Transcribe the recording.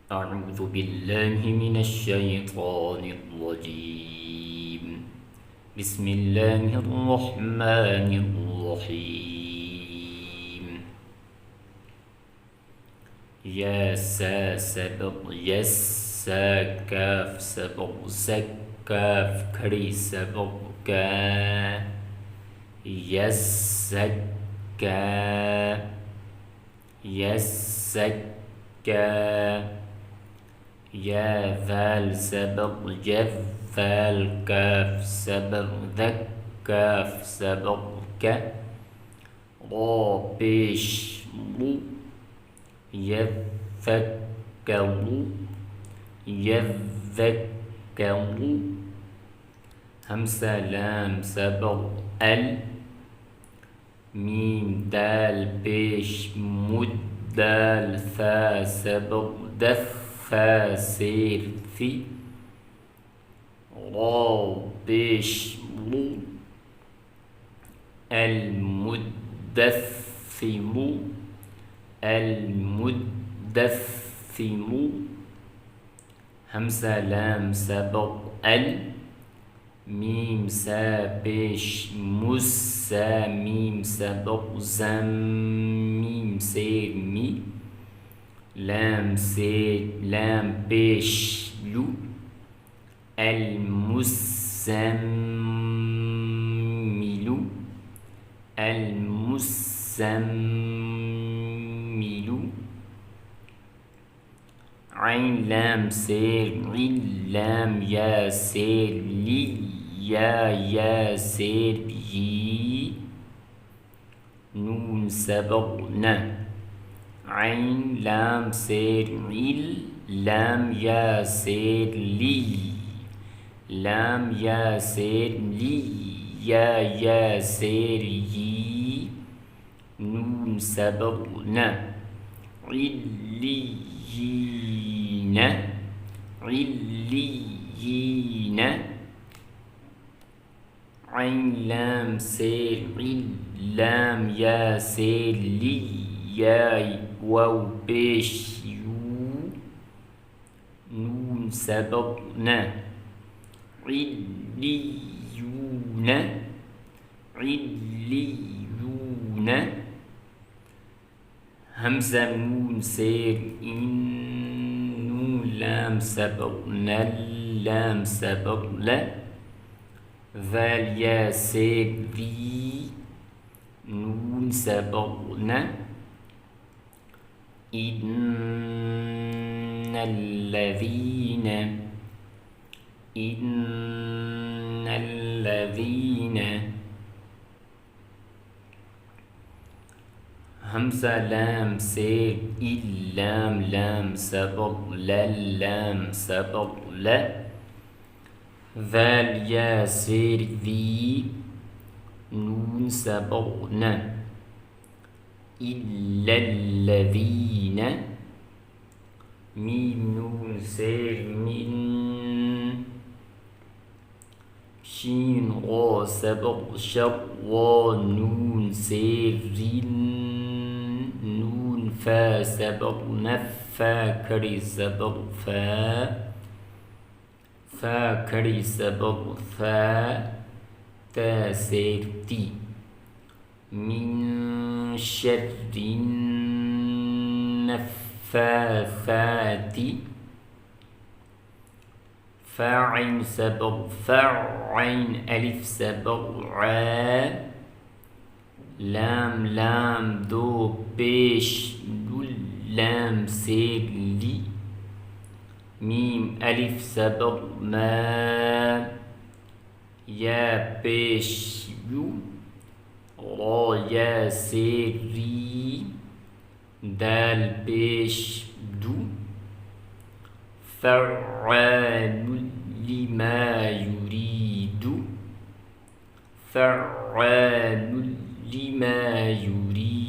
أعوذ بالله من الشيطان الرجيم. بسم الله الرحمن الرحيم. يا سا سبق يسا كاف سبق سك كاف كري سبق كا يسكا يسكا يا ذال سبق جف ذال كاف سبق ذك كاف سبق ك را بيش لو يذكر يذكر همسة لام سبق ال ميم دال بيش مد دال ثا سبق دف فا سير في را بيش لو المدثر المدثر همسة لام سبق ال ميم سا بيش مسا ميم سبق زم ميم سير مي لام سير لام بيش لو المسمل المسمل عين لام سير عين لام يا سير لي يا سير بي نون سبقنا عين لام سير عيل لام يا سير لي لام يا سير لي يا سير يي نون سبقنا عليين عليين عين لام سير عيل لام يا سير لي يا واو بيش يو نون سبقنا عليون عليون همزة نون سير إن نون لام سبقنا اللام سبقنا ذال يا سير ذي نون سبقنا إن الذين همزة لام سير اللام لام سبق لام سبق لا ذال يا سير ذي نون سبقنا إلا الذين ميم نون سير من شين غا سبق شق نون سير نون فا سبق نفا كري سبق فا كري سبق فا تا سير تي من شر النفاثات فاعين سبق فاعين ألف سبق عا لام لام دو بيش دول لام سير لي ميم ألف سبق ما يا بيش يو را يا سيري دال بيش دو فعال لما يريد فعال لما يريد